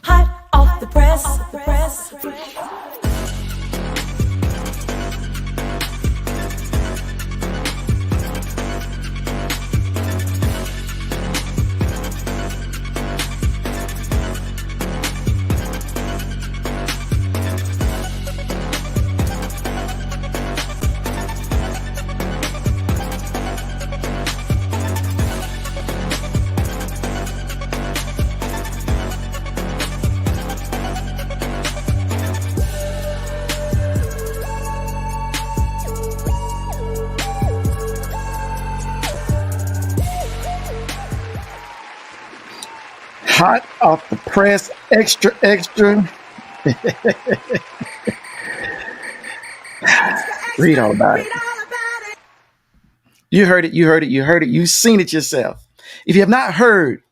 Hot off the press, the press. Hot off the press, extra, extra. Read all about it. You heard it, you heard it, you heard it. You've seen it yourself. If you have not heard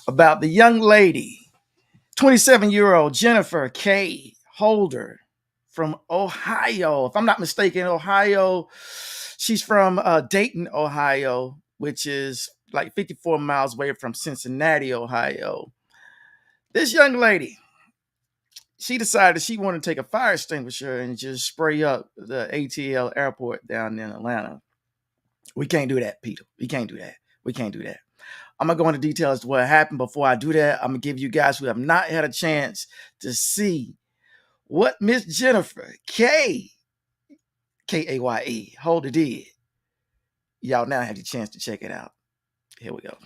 about the young lady, 27-year-old Jennifer K. Holder from Ohio, if I'm not mistaken, Ohio, she's from Dayton, Ohio, which is like 54 miles away from Cincinnati, Ohio. This young lady, she decided she wanted to take a fire extinguisher and just spray up the ATL airport down in Atlanta. We can't do that, Peter. We can't do that. We can't do that. I'm going to go into details to what happened. Before I do that, I'm going to give you guys who have not had a chance to see what Miss Jennifer K-A-Y-E, Holder did. Y'all now have the chance to check it out. Here we go.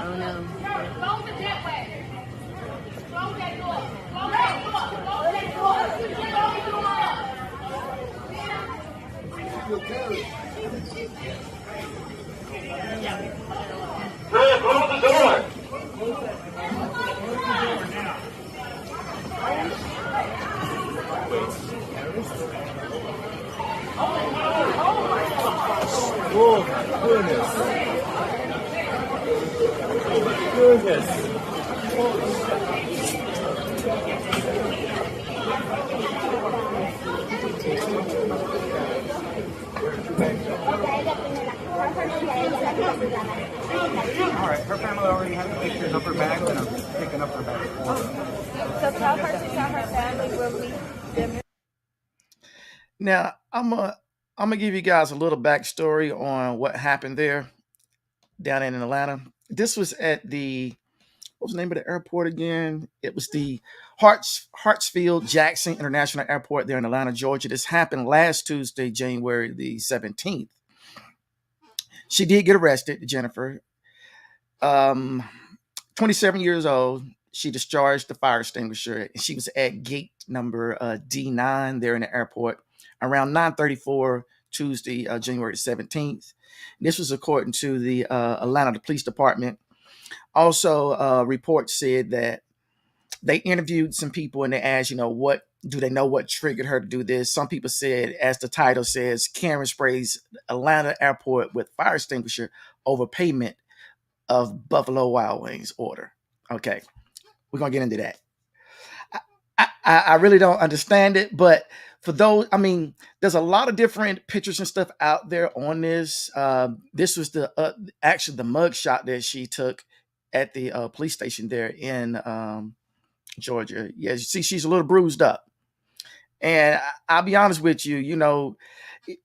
Oh no. Close the door. Oh my goodness. Oh my goodness. All right, her family already has the pictures of her bag, and I'm picking up her bag. So tell her to tell her family will meet them. Now, I'm gonna give you guys a little backstory on what happened there down in Atlanta. This was at the, what was the name of the airport again? It was the Hartsfield Jackson International Airport there in Atlanta, Georgia. This happened last Tuesday, January the 17th. She did get arrested, Jennifer. 27 years old. She discharged the fire extinguisher. She was at gate number D9 there in the airport around 9:34 Tuesday, January 17th. This was according to the Atlanta Police Department. Also, reports said that they interviewed some people and they asked, what do they know what triggered her to do this? Some people said, as the title says, Karen sprays Atlanta airport with fire extinguisher over payment of Buffalo Wild Wings order. Okay, we're gonna get into that. I really don't understand it, but for those, there's a lot of different pictures and stuff out there on this. This was actually the mug shot that she took at the police station there in Georgia. Yeah, you see, she's a little bruised up. And I'll be honest with you,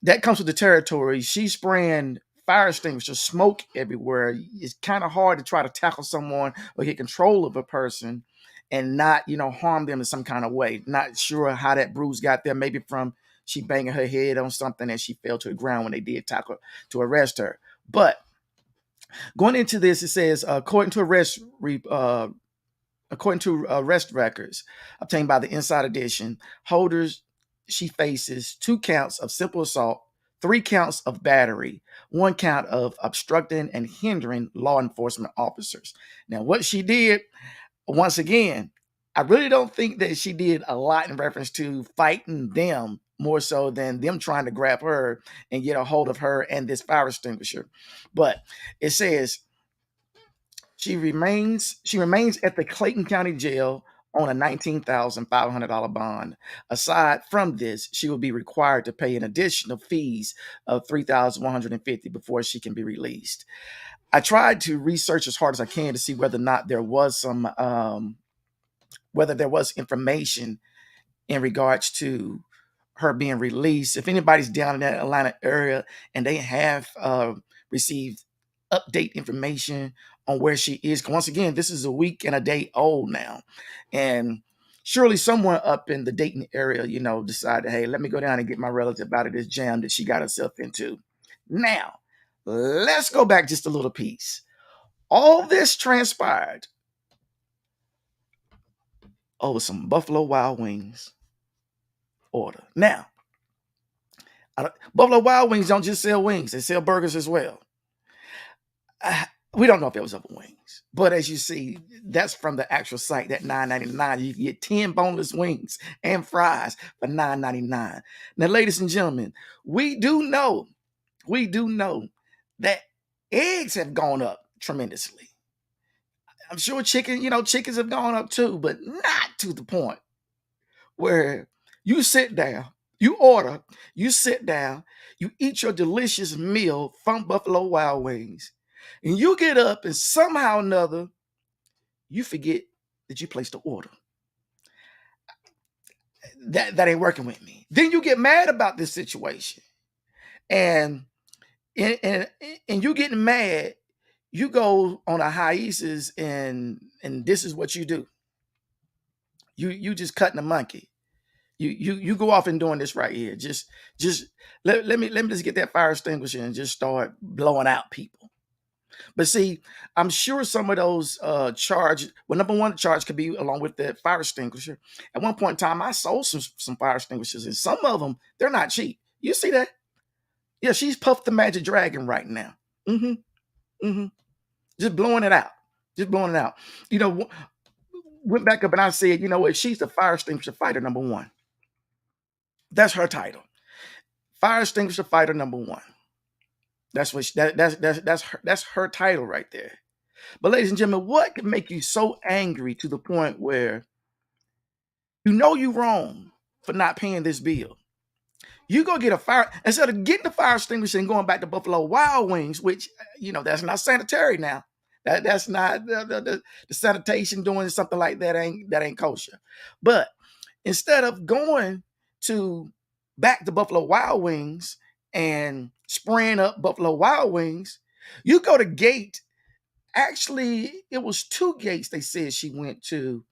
that comes with the territory. She's spraying fire extinguisher, smoke everywhere. It's kind of hard to try to tackle someone or get control of a person and not, harm them in some kind of way. Not sure how that bruise got there. Maybe from she banging her head on something and she fell to the ground when they did tackle to arrest her. But going into this, it says, according to arrest records obtained by the Inside Edition, she faces 2 counts of simple assault, 3 counts of battery, 1 count of obstructing and hindering law enforcement officers. Now, what she did, once again, I really don't think that she did a lot in reference to fighting them, more so than them trying to grab her and get a hold of her and this fire extinguisher. But it says she remains at the Clayton County Jail on a $19,500 bond. Aside from this, she will be required to pay an additional fees of $3,150 before she can be released. I tried to research as hard as I can to see whether or not there was whether there was information in regards to her being released. If anybody's down in that Atlanta area and they have received update information on where she is, once again, this is a week and a day old now, and surely someone up in the Dayton area, decided, hey, let me go down and get my relative out of this jam that she got herself into. Now, let's go back just a little piece. All this transpired over some Buffalo Wild Wings order. Now, Buffalo Wild Wings don't just sell wings, they sell burgers as well. We don't know if it was over wings, but as you see, that's from the actual site, that $9.99. You can get 10 boneless wings and fries for $9.99. Now, ladies and gentlemen, we do know that eggs have gone up tremendously. I'm sure chickens have gone up too, but not to the point where you sit down, you order, you sit down, you eat your delicious meal from Buffalo Wild Wings, and you get up and somehow or another, you forget that you placed the order. That ain't working with me. Then you get mad about this situation. And you getting mad, you go on a hiatus and this is what you do. You just cutting a monkey. You go off and doing this right here. Just let me just get that fire extinguisher and just start blowing out people. But see, I'm sure some of those charges, well, number one charge could be along with the fire extinguisher. At one point in time, I sold some fire extinguishers, and some of them, they're not cheap. You see that? Yeah, she's Puff the Magic Dragon right now. Just blowing it out. Just blowing it out. Went back up and I said, you know what? She's the fire extinguisher fighter number one. That's her title. Fire extinguisher fighter number one. That's what that's her title right there. But ladies and gentlemen, what can make you so angry to the point where you know you're wrong for not paying this bill? You go get a fire, instead of getting the fire extinguisher and going back to Buffalo Wild Wings, which that's not sanitary now. That's not the sanitation doing something like that ain't kosher. But instead of going back to Buffalo Wild Wings and spraying up Buffalo Wild Wings, you go to gate. Actually, it was two gates they said she went to.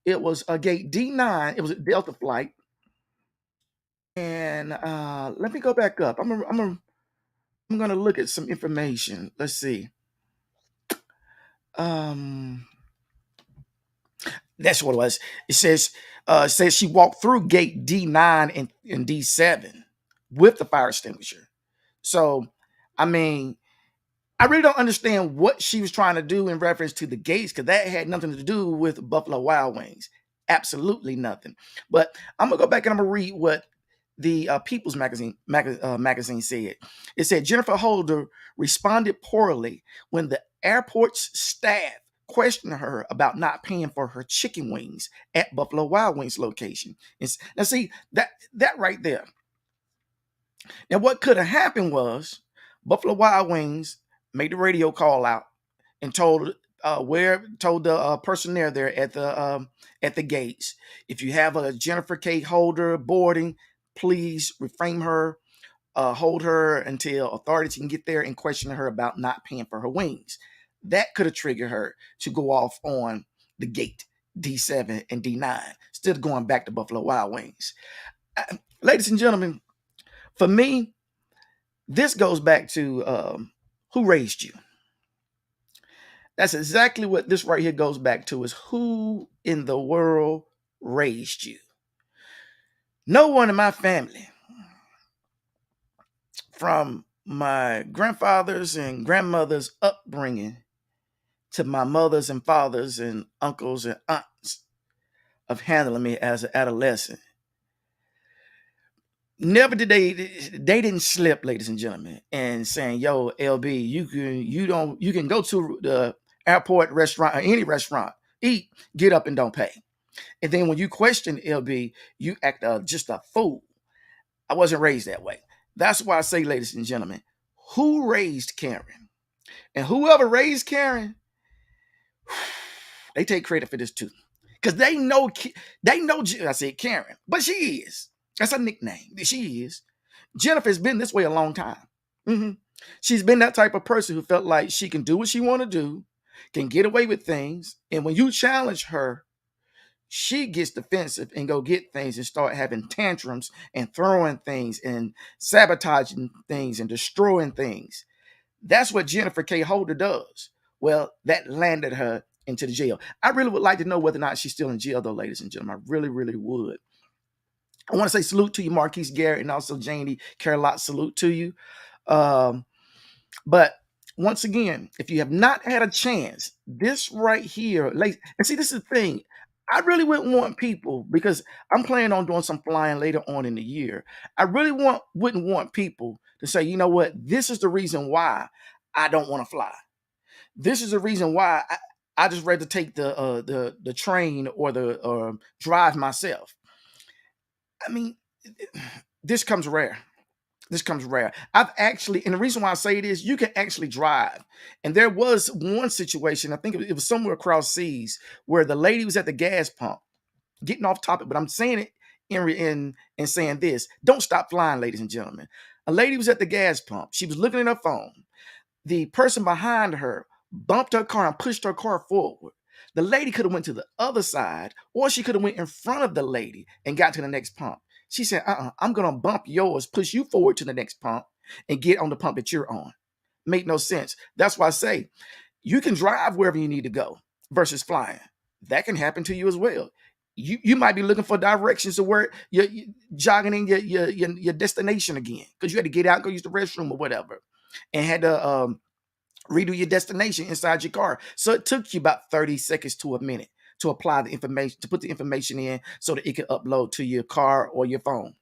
It was a gate D9. It was a Delta flight. And let me go back up. I'm gonna look at some information. Let's see. That's what it was. It says she walked through gate D9 and D7 with the fire extinguisher. So, I mean, I really don't understand what she was trying to do in reference to the gates, because that had nothing to do with Buffalo Wild Wings. Absolutely nothing. But I'm gonna go back and I'm gonna read what the People's magazine said. It said Jennifer Holder responded poorly when the airport's staff questioned her about not paying for her chicken wings at Buffalo Wild Wings location. Now see, that right there. Now what could have happened was Buffalo Wild Wings made the radio call out and told the personnel there at the gates, if you have a Jennifer K. Holder boarding, please refrain her, hold her until authorities can get there and question her about not paying for her wings. That could have triggered her to go off on the gate D7 and D9, instead of going back to Buffalo Wild Wings. Ladies and gentlemen, for me, this goes back to who raised you. That's exactly what this right here goes back to, is who in the world raised you. No one in my family, from my grandfather's and grandmother's upbringing to my mother's and father's and uncles and aunts of handling me as an adolescent, never did they didn't slip, ladies and gentlemen, and saying, yo, LB, you can go to the airport restaurant or any restaurant, eat, get up and don't pay. And then when you question LB, you act just a fool. I wasn't raised that way. That's why I say, ladies and gentlemen, who raised Karen? And whoever raised Karen, they take credit for this too. Because they know, I said Karen, but she is. That's a nickname. She is. Jennifer's been this way a long time. hmm She's been that type of person who felt like she can do what she want to do, can get away with things. And when you challenge her, she gets defensive and go get things and start having tantrums and throwing things and sabotaging things and destroying things. That's what Jennifer K. Holder does. Well, that landed her into the jail. I really would like to know whether or not she's still in jail, though, ladies and gentlemen. I really, really would. I want to say salute to you, Marquise Garrett, and also Janie Carolot. Salute to you. But once again, if you have not had a chance, this right here, and see, this is the thing. I really wouldn't want people, because I'm planning on doing some flying later on in the year. I really wouldn't want people to say, you know what, this is the reason why I don't want to fly. This is the reason why I just rather take the train or the drive myself. I mean, this comes rare. This comes rare. I've actually, and the reason why I say it is, you can actually drive. And there was one situation, I think it was somewhere across seas, where the lady was at the gas pump, getting off topic, but I'm saying it in saying this. Don't stop flying, ladies and gentlemen. A lady was at the gas pump. She was looking at her phone. The person behind her bumped her car and pushed her car forward. The lady could have went to the other side, or she could have went in front of the lady and got to the next pump. She said, I'm going to bump yours, push you forward to the next pump, and get on the pump that you're on. Make no sense. That's why I say you can drive wherever you need to go versus flying. That can happen to you as well. You might be looking for directions to where you're jogging in your destination again, because you had to get out, go use the restroom or whatever, and had to redo your destination inside your car. So it took you about 30 seconds to a minute to apply the information, to put the information in so that it could upload to your car or your phone.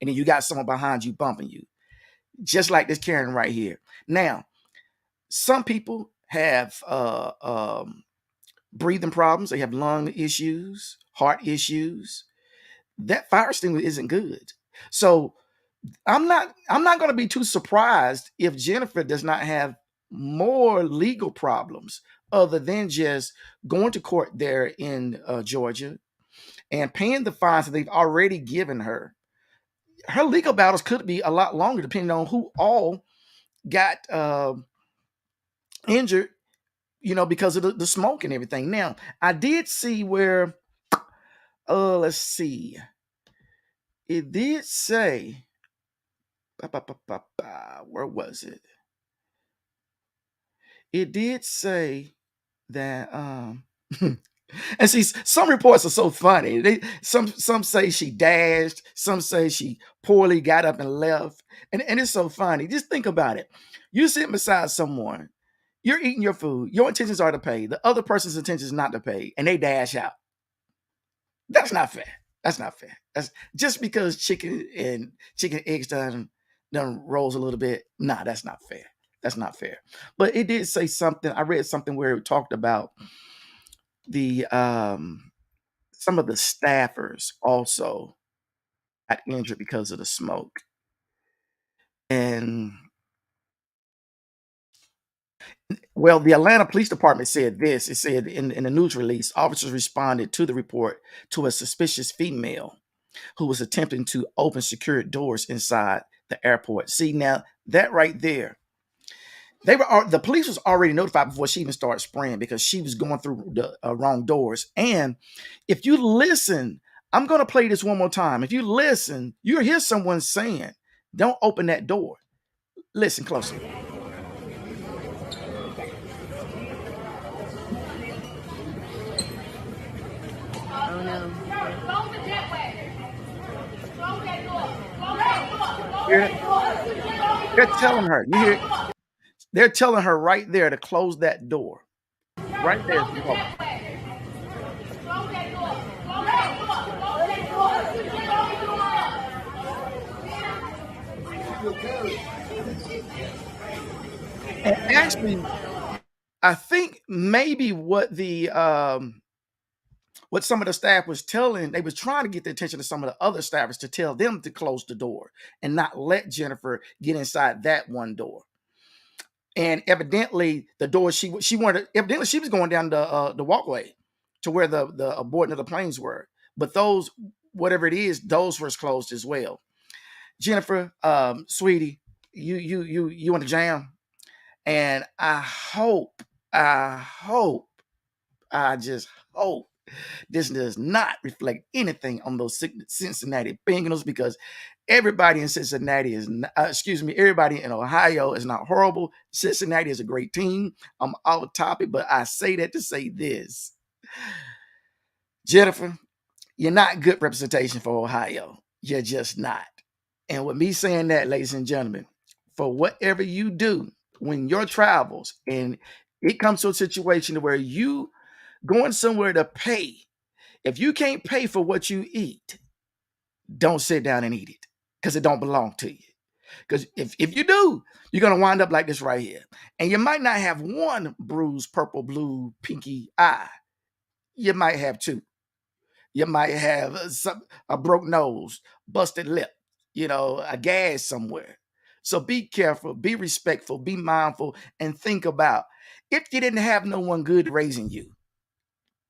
And then you got someone behind you bumping you. Just like this Karen right here. Now, some people have breathing problems. They have lung issues, heart issues. That fire extinguisher isn't good. So I'm not going to be too surprised if Jennifer does not have more legal problems other than just going to court there in Georgia and paying the fines that they've already given her. Her legal battles could be a lot longer depending on who all got injured, because of the smoke and everything. Now, I did see where, let's see. It did say, where was it? It did say that and see, some reports are so funny. Some say she dashed, some say she poorly got up and left. And it's so funny. Just think about it. You're sitting beside someone, you're eating your food, your intentions are to pay, the other person's intention is not to pay, and they dash out. That's not fair. That's not fair. That's just because chicken eggs done rolls a little bit. Nah, that's not fair. That's not fair. But it did say something. I read something where it talked about the some of the staffers also got injured because of the smoke. And well, the Atlanta Police Department said this. It said in the news release, officers responded to the report to a suspicious female who was attempting to open secured doors inside the airport. See, now that right there, the police was already notified before she even started spraying, because she was going through the wrong doors. And if you listen, I'm going to play this one more time. If you listen, you'll hear someone saying, "Don't open that door." Listen closely. They're telling her. You hear? They're telling her right there to close that door. Right there. And actually, I think maybe what the what some of the staff was telling, they was trying to get the attention of some of the other staffers to tell them to close the door and not let Jennifer get inside that one door. And evidently, the door she wanted, evidently she was going down the walkway to where the aborting of the planes were. But those, whatever it is, those were closed as well. Jennifer, sweetie, you in the jam, and I just hope this does not reflect anything on those Cincinnati Bengals, because everybody in Cincinnati is, everybody in Ohio is not horrible. Cincinnati is a great team. I'm off topic, but I say that to say this. Jennifer, you're not good representation for Ohio. You're just not. And with me saying that, ladies and gentlemen, for whatever you do when your travels and it comes to a situation where you going somewhere to pay, if you can't pay for what you eat, don't sit down and eat it, because it don't belong to you. Because if you do, you're going to wind up like this right here. And you might not have one bruised purple, blue, pinky eye. You might have two. You might have a broke nose, busted lip, a gas somewhere. So be careful, be respectful, be mindful, and think about, if you didn't have no one good raising you,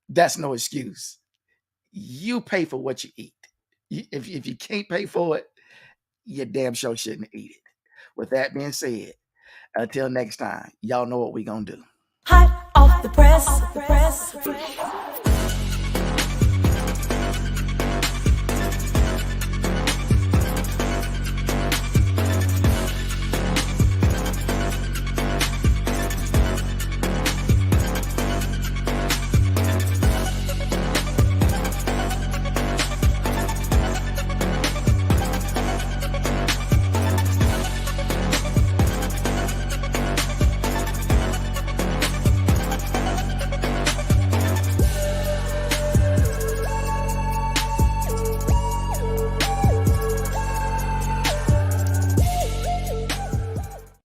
that's no excuse. You pay for what you eat. If you can't pay for it, you damn sure shouldn't eat it. With that being said, until next time, y'all know what we're going to do. Hot off the press.